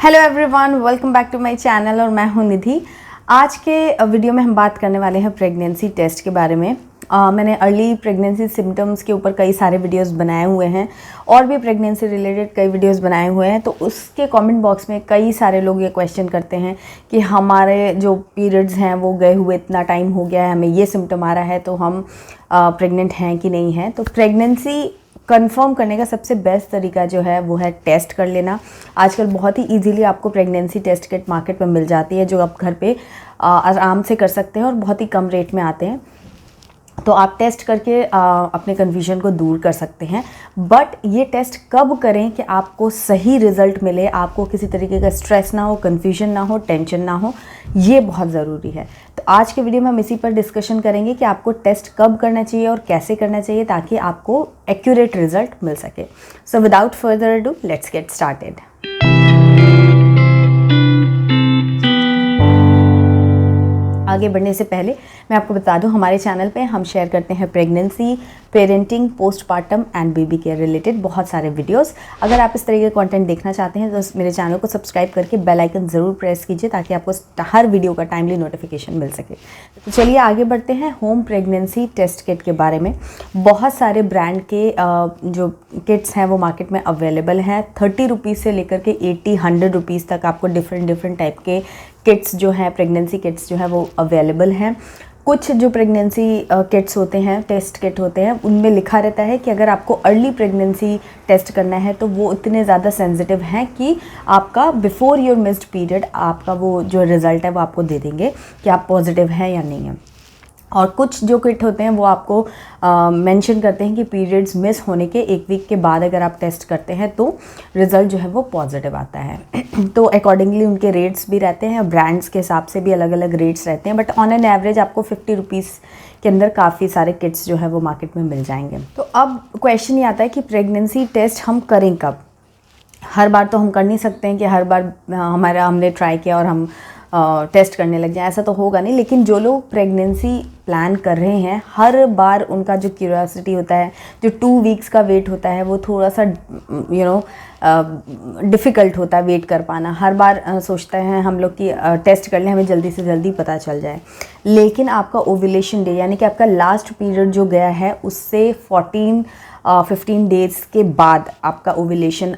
Hello everyone, welcome back to my channel और मैं हूं निधि। आज के वीडियो में हम बात करने वाले हैं प्रेगनेंसी टेस्ट के बारे में। मैंने अर्ली प्रेगनेंसी सिम्टम्स के ऊपर कई सारे वीडियोस बनाए हुए हैं और भी प्रेगनेंसी रिलेटेड कई वीडियोस बनाए हुए हैं। तो उसके कमेंट बॉक्स में कई सारे लोग ये क्वेश्चन करते हैं कि हमारे जो पीरियड्स हैं वो गए हुए इतना टाइम हो गया है, हमें ये सिम्टम आ रहा है, तो हम प्रेग्नेंट हैं कि नहीं हैं। तो प्रेगनेंसी कंफर्म करने का सबसे बेस्ट तरीका जो है वो है टेस्ट कर लेना। आजकल बहुत ही इजीली आपको प्रेगनेंसी टेस्ट किट मार्केट में मिल जाती है, जो आप घर पे आराम से कर सकते हैं और बहुत ही कम रेट में आते हैं। तो आप टेस्ट करके अपने कन्फ्यूजन को दूर कर सकते हैं। बट ये टेस्ट कब करें कि आपको सही रिज़ल्ट मिले, आपको किसी तरीके का स्ट्रेस ना हो, कन्फ्यूजन ना हो, टेंशन ना हो, ये बहुत ज़रूरी है। तो आज के वीडियो में हम इसी पर डिस्कशन करेंगे कि आपको टेस्ट कब करना चाहिए और कैसे करना चाहिए ताकि आपको एक्यूरेट रिज़ल्ट मिल सके। So without further ado let's get started. आगे बढ़ने से पहले मैं आपको बता दूं, हमारे चैनल पे हम शेयर करते हैं pregnancy, parenting, postpartum and baby care related बहुत सारे वीडियोस। अगर आप इस तरीके के कंटेंट देखना चाहते हैं तो मेरे चैनल को सब्सक्राइब करके बेल आइकन ज़रूर प्रेस कीजिए ताकि आपको हर वीडियो का टाइमली नोटिफिकेशन मिल सके। तो चलिए आगे बढ़ते हैं होम प्रेगनेंसी टेस्ट किट के बारे में। बहुत सारे ब्रांड के जो किट्स हैं वो मार्केट में अवेलेबल हैं। 30 रुपीज़ से लेकर के 80-100 रुपीज़ तक आपको डिफरेंट टाइप के किट्स जो हैं, प्रेगनेंसी किट्स जो हैं वो अवेलेबल हैं। कुछ जो प्रेगनेंसी किट्स होते हैं, टेस्ट किट होते हैं, उनमें लिखा रहता है कि अगर आपको अर्ली प्रेगनेंसी टेस्ट करना है तो वो इतने ज़्यादा सेंसिटिव हैं कि आपका बिफोर योर मिस्ड पीरियड आपका वो जो रिज़ल्ट है वो आपको दे देंगे कि आप पॉजिटिव हैं या नहीं है। और कुछ जो किट होते हैं वो आपको मेंशन करते हैं कि पीरियड्स मिस होने के 1 वीक के बाद अगर आप टेस्ट करते हैं तो रिज़ल्ट जो है वो पॉजिटिव आता है। तो अकॉर्डिंगली उनके रेट्स भी रहते हैं, ब्रांड्स के हिसाब से भी अलग अलग रेट्स रहते हैं। बट ऑन एन एवरेज आपको 50 रुपीज़ के अंदर काफ़ी सारे किट्स जो है वो मार्केट में मिल जाएंगे। तो अब क्वेश्चन ये आता है कि प्रेगनेंसी टेस्ट हम करें कब। हर बार तो हम कर नहीं सकते हैं कि हर बार हमने ट्राई किया और हम टेस्ट करने लग जाए, ऐसा तो होगा नहीं। लेकिन जो लोग प्रेगनेंसी प्लान कर रहे हैं, हर बार उनका जो क्यूरियोसिटी होता है, जो 2 वीक्स का वेट होता है, वो थोड़ा सा डिफ़िकल्ट होता है वेट कर पाना। हर बार सोचते हैं हम लोग कि टेस्ट कर लें, हमें जल्दी से जल्दी पता चल जाए। लेकिन आपका ओव्यूलेशन डे यानी कि आपका लास्ट पीरियड जो गया है उससे 15 डेज़ के बाद आपका ओव्यूलेशन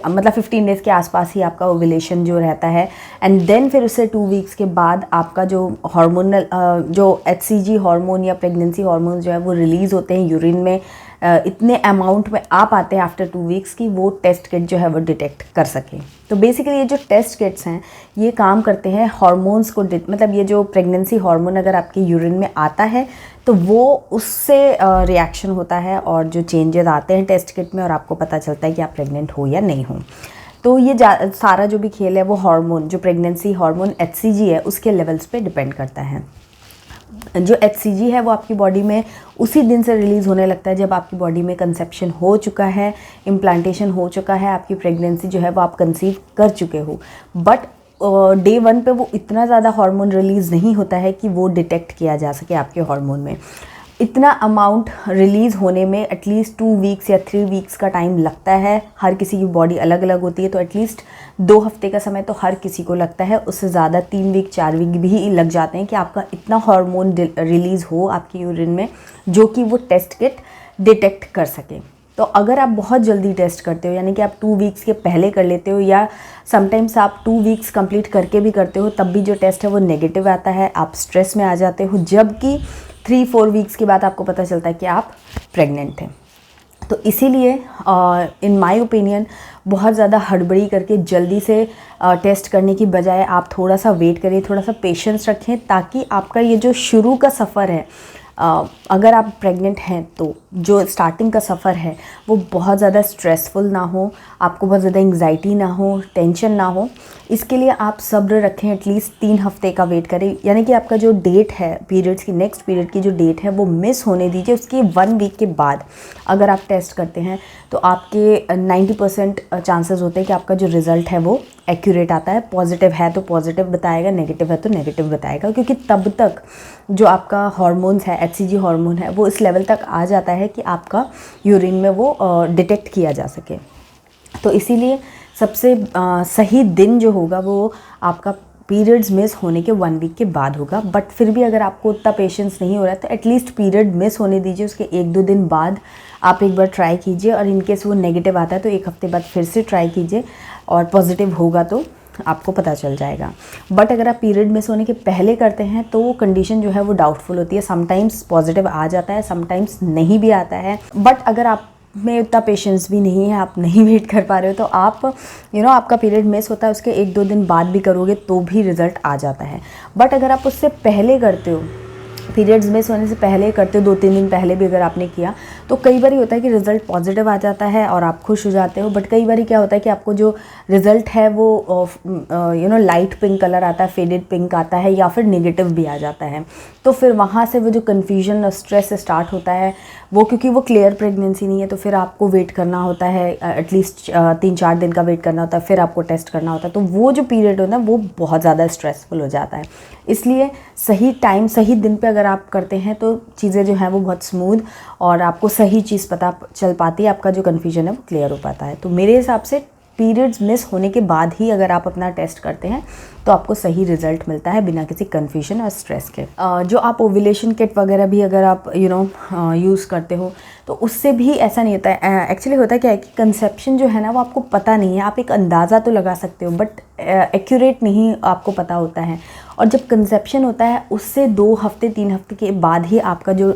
मतलब 15 डेज़ के आसपास ही आपका ओव्यूलेशन जो रहता है। एंड देन फिर उससे 2 वीक्स के बाद आपका जो हार्मोनल जो HCG हार्मोन या प्रेगनेंसी हार्मोन जो है वो रिलीज़ होते हैं यूरिन में, इतने अमाउंट में आप आते हैं आफ्टर 2 वीक्स की वो टेस्ट किट जो है वो डिटेक्ट कर सकें। तो बेसिकली ये जो टेस्ट किट्स हैं ये काम करते हैं हार्मोन्स को मतलब ये जो प्रेगनेंसी हार्मोन अगर आपके यूरिन में आता है तो वो उससे रिएक्शन होता है और जो चेंजेस आते हैं टेस्ट किट में और आपको पता चलता है कि आप प्रेग्नेंट हो या नहीं हो। तो ये सारा जो भी खेल है वो हार्मोन, जो प्रेगनेंसी हार्मोन HCG है उसके लेवल्स पे डिपेंड करता है। जो HCG है वो आपकी बॉडी में उसी दिन से रिलीज़ होने लगता है जब आपकी बॉडी में कंसेप्शन हो चुका है, इम्प्लांटेशन हो चुका है, आपकी प्रेगनेंसी जो है वो आप कंसीव कर चुके हो। बट डे 1 पे वो इतना ज़्यादा हार्मोन रिलीज़ नहीं होता है कि वो डिटेक्ट किया जा सके आपके हार्मोन में। इतना अमाउंट रिलीज़ होने में एटलीस्ट 2 वीक्स या 3 वीक्स का टाइम लगता है। हर किसी की बॉडी अलग अलग होती है, तो एटलीस्ट 2 हफ्ते का समय तो हर किसी को लगता है। उससे ज़्यादा 3 वीक 4 वीक भी लग जाते हैं कि आपका इतना हार्मोन रिलीज़ हो आपके यूरिन में जो कि वो टेस्ट किट डिटेक्ट कर सके। तो अगर आप बहुत जल्दी टेस्ट करते हो यानी कि आप 2 वीक्स के पहले कर लेते हो या समटाइम्स आप 2 वीक्स कंप्लीट करके भी करते हो, तब भी जो टेस्ट है वो नेगेटिव आता है, आप स्ट्रेस में आ जाते हो, जबकि 3-4 वीक्स के बाद आपको पता चलता है कि आप प्रेग्नेंट हैं। तो इसीलिए इन माय ओपिनियन बहुत ज़्यादा हड़बड़ी करके जल्दी से टेस्ट करने की बजाय आप थोड़ा सा वेट करिए, थोड़ा सा पेशेंस रखें ताकि आपका ये जो शुरू का सफ़र है, अगर आप प्रेग्नेंट हैं तो जो स्टार्टिंग का सफ़र है वो बहुत ज़्यादा स्ट्रेसफुल ना हो, आपको बहुत ज़्यादा एंग्जाइटी ना हो, टेंशन ना हो। इसके लिए आप सब्र रखें, एटलीस्ट 3 हफ्ते का वेट करें। यानी कि आपका जो डेट है पीरियड्स की, नेक्स्ट पीरियड की जो डेट है वो मिस होने दीजिए। उसके 1 वीक के बाद अगर आप टेस्ट करते हैं तो आपके 90% चांसेस होते हैं कि आपका जो रिज़ल्ट है वो एक्यूरेट आता है। पॉजिटिव है तो पॉजिटिव बताएगा, नेगेटिव है तो नेगेटिव बताएगा, क्योंकि तब तक जो आपका हार्मोन्स है, HCG हार्मोन है, वो इस लेवल तक आ जाता है कि आपका यूरिन में वो डिटेक्ट किया जा सके। तो इसीलिए सबसे सही दिन जो होगा वो आपका पीरियड्स मिस होने के 1 वीक के बाद होगा। बट फिर भी अगर आपको उतना पेशेंस नहीं हो रहा है तो एटलीस्ट पीरियड मिस होने दीजिए, उसके 1-2 दिन बाद आप एक बार ट्राई कीजिए, और इनकेस वो नेगेटिव आता है तो 1 हफ्ते बाद फिर से ट्राई कीजिए, और पॉजिटिव होगा तो आपको पता चल जाएगा। बट अगर आप पीरियड मिस होने के पहले करते हैं तो वो कंडीशन जो है वो डाउटफुल होती है। समटाइम्स पॉजिटिव आ जाता है, समटाइम्स नहीं भी आता है। बट अगर आप में उतना पेशेंस भी नहीं है, आप नहीं वेट कर पा रहे हो, तो आप आपका पीरियड मिस होता है उसके 1-2 दिन बाद भी करोगे तो भी रिज़ल्ट आ जाता है। बट अगर आप उससे पहले करते हो, पीरियड्स मिस होने से पहले करते हो, 2-3 दिन पहले भी अगर आपने किया, तो कई बार होता है कि रिज़ल्ट पॉजिटिव आ जाता है और आप खुश हो जाते हो। बट कई बार क्या होता है कि आपको जो रिज़ल्ट है वो लाइट पिंक कलर आता है, फेडेड पिंक आता है, या फिर नेगेटिव भी आ जाता है। तो फिर वहाँ से वो जो कन्फ्यूजन और स्ट्रेस स्टार्ट होता है वो, क्योंकि वो क्लियर प्रेगनेंसी नहीं है तो फिर आपको वेट करना होता है, एटलीस्ट 3-4 दिन का वेट करना होता है, फिर आपको टेस्ट करना होता है। तो वो जो पीरियड होता है वो बहुत ज़्यादा स्ट्रेसफुल हो जाता है। इसलिए सही टाइम सही दिन पे अगर आप करते हैं तो चीज़ें जो हैं वो बहुत स्मूथ, और आपको सही चीज़ पता चल पाती है, आपका जो कन्फ्यूजन है वो क्लियर हो पाता है। तो मेरे हिसाब से पीरियड्स मिस होने के बाद ही अगर आप अपना टेस्ट करते हैं तो आपको सही रिजल्ट मिलता है बिना किसी कन्फ्यूजन और स्ट्रेस के। जो आप ओव्यूलेशन किट वगैरह भी अगर आप यूज़ करते हो तो उससे भी ऐसा नहीं होता है। एक्चुअली होता क्या है कि कंसेप्शन जो है ना वो आपको पता नहीं है, आप एक अंदाज़ा तो लगा सकते हो बट एक्यूरेट नहीं आपको पता होता है। और जब कंसेप्शन होता है उससे 2 हफ्ते 3 हफ्ते के बाद ही आपका जो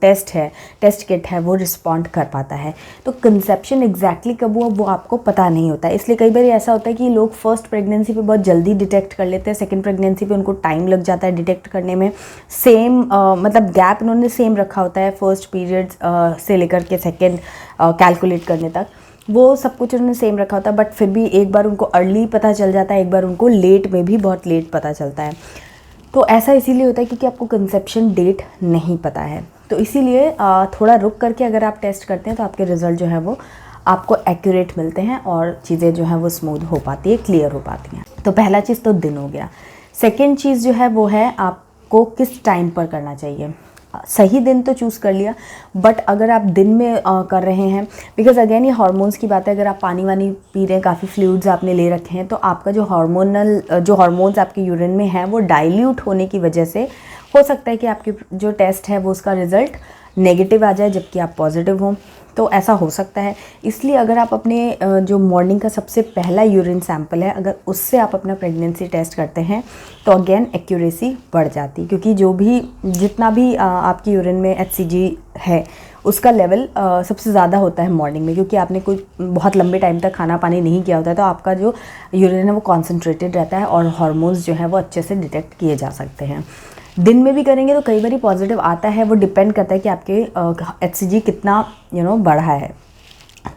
टेस्ट किट है वो रिस्पॉन्ड कर पाता है। तो कंसेप्शन एग्जैक्टली कब हुआ वो आपको पता नहीं होता है। इसलिए कई बार ऐसा होता है कि लोग फर्स्ट प्रेगनेंसी पे बहुत जल्दी डिटेक्ट कर लेते हैं, सेकंड प्रेगनेंसी पे उनको टाइम लग जाता है डिटेक्ट करने में। सेम मतलब गैप उन्होंने सेम रखा होता है फर्स्ट पीरियड से लेकर के सेकेंड कैलकुलेट करने तक, वो सब कुछ उन्होंने सेम रखा होता है। बट फिर भी एक बार उनको अर्ली पता चल जाता है, एक बार उनको लेट में भी बहुत लेट पता चलता है। तो ऐसा इसीलिए होता है क्योंकि आपको कंसेप्शन डेट नहीं पता है। तो इसीलिए थोड़ा रुक करके अगर आप टेस्ट करते हैं तो आपके रिज़ल्ट जो है वो आपको एक्यूरेट मिलते हैं और चीज़ें जो हैं वो स्मूथ हो पाती है, क्लियर हो पाती हैं। तो पहला चीज़ तो दिन हो गया। सेकेंड चीज़ जो है वो है आपको किस टाइम पर करना चाहिए। सही दिन तो चूज़ कर लिया, बट अगर आप दिन में कर रहे हैं, बिकॉज अगेन ये हार्मोन्स की बात है। अगर आप पानी वानी पी रहे हैं, काफ़ी फ्लूइड्स आपने ले रखे हैं, तो आपका जो हार्मोन्स आपके यूरिन में हैं वो डाइल्यूट होने की वजह से हो सकता है कि आपके जो टेस्ट है वो उसका रिज़ल्ट नेगेटिव आ जाए जबकि आप पॉजिटिव हों। तो ऐसा हो सकता है। इसलिए अगर आप अपने जो मॉर्निंग का सबसे पहला यूरिन सैंपल है अगर उससे आप अपना प्रेगनेंसी टेस्ट करते हैं तो अगेन एक्यूरेसी बढ़ जाती है, क्योंकि जितना भी आपकी यूरिन में HCG है उसका लेवल सबसे ज़्यादा होता है मॉर्निंग में, क्योंकि आपने कोई बहुत लंबे टाइम तक खाना पानी नहीं किया होता है। तो आपका जो यूरिन है वो कॉन्सेंट्रेटेड रहता है और हार्मोन्स जो है वो अच्छे से डिटेक्ट किए जा सकते हैं। दिन में भी करेंगे तो कई बार पॉजिटिव आता है, वो डिपेंड करता है कि आपके HCG कितना बढ़ा है।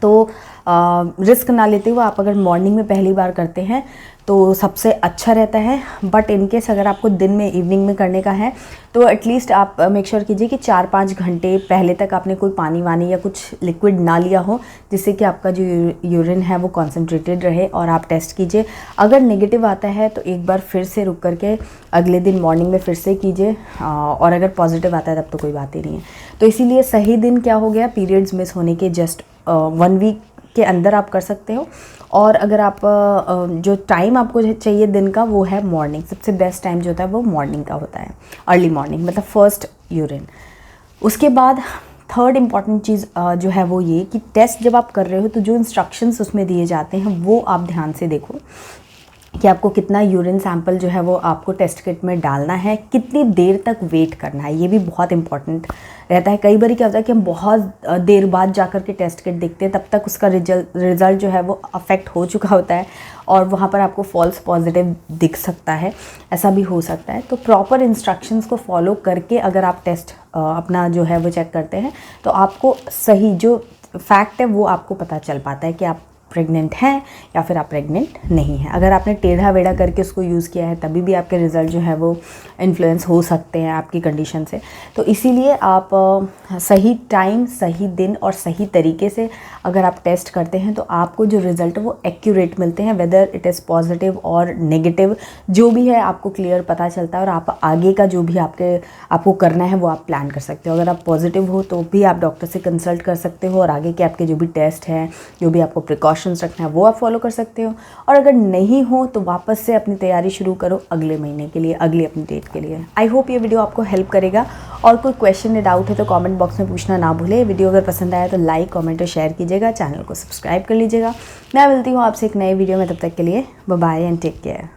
तो रिस्क ना लेते हुए आप अगर मॉर्निंग में पहली बार करते हैं तो सबसे अच्छा रहता है। बट इनकेस अगर आपको दिन में इवनिंग में करने का है तो एटलीस्ट आप मेक श्योर कीजिए कि 4-5 घंटे पहले तक आपने कोई पानी वानी या कुछ लिक्विड ना लिया हो, जिससे कि आपका जो यूरिन है वो कॉन्सेंट्रेटेड रहे और आप टेस्ट कीजिए। अगर नेगेटिव आता है तो एक बार फिर से रुक करके अगले दिन मॉर्निंग में फिर से कीजिए, और अगर पॉजिटिव आता है तब तो कोई बात ही नहीं है। तो इसीलिए सही दिन क्या हो गया, पीरियड्स मिस होने के जस्ट 1 वीक के अंदर आप कर सकते हो। और अगर आप जो टाइम आपको चाहिए दिन का वो है मॉर्निंग। सबसे बेस्ट टाइम जो होता है वो मॉर्निंग का होता है, अर्ली मॉर्निंग, मतलब फर्स्ट यूरिन। उसके बाद थर्ड इम्पॉर्टेंट चीज़ जो है वो ये कि टेस्ट जब आप कर रहे हो तो जो इंस्ट्रक्शंस उसमें दिए जाते हैं वो आप ध्यान से देखो कि आपको कितना यूरिन सैंपल जो है वो आपको टेस्ट किट में डालना है, कितनी देर तक वेट करना है, ये भी बहुत इंपॉर्टेंट रहता है। कई बार क्या होता है कि हम बहुत देर बाद जाकर के टेस्ट किट देखते हैं, तब तक उसका रिजल्ट जो है वो अफेक्ट हो चुका होता है और वहाँ पर आपको फॉल्स पॉजिटिव दिख सकता है, ऐसा भी हो सकता है। तो प्रॉपर इंस्ट्रक्शंस को फॉलो करके अगर आप टेस्ट अपना जो है वो चेक करते हैं तो आपको सही जो फैक्ट है वो आपको पता चल पाता है कि आप प्रेग्नेंट हैं या फिर आप प्रेग्नेंट नहीं हैं। अगर आपने टेढ़ा वेढ़ा करके उसको यूज़ किया है तभी भी आपके रिज़ल्ट जो है वो इन्फ्लुएंस हो सकते हैं आपकी कंडीशन से। तो इसीलिए आप सही टाइम, सही दिन और सही तरीके से अगर आप टेस्ट करते हैं तो आपको जो रिज़ल्ट है वो एक्यूरेट मिलते हैं, वेदर इट इज़ पॉजिटिव और नेगेटिव, जो भी है आपको क्लियर पता चलता है और आप आगे का जो भी आपको करना है वो आप प्लान कर सकते हो। अगर आप पॉजिटिव हो तो भी आप डॉक्टर से कंसल्ट कर सकते हो और आगे के आपके जो भी टेस्ट हैं, जो भी आपको प्रिकॉशन प्रिकॉशंस रखना है वो आप फॉलो कर सकते हो, और अगर नहीं हो तो वापस से अपनी तैयारी शुरू करो अगले महीने के लिए, अगली अपनी डेट के लिए। आई होप ये वीडियो आपको हेल्प करेगा, और कोई क्वेश्चन या डाउट है तो कमेंट बॉक्स में पूछना ना भूले। वीडियो अगर पसंद आया तो लाइक, कमेंट और शेयर कीजिएगा, चैनल को सब्सक्राइब कर लीजिएगा। मैं मिलती हूँ आपसे एक नए वीडियो में, तब तक के लिए bye bye and take care.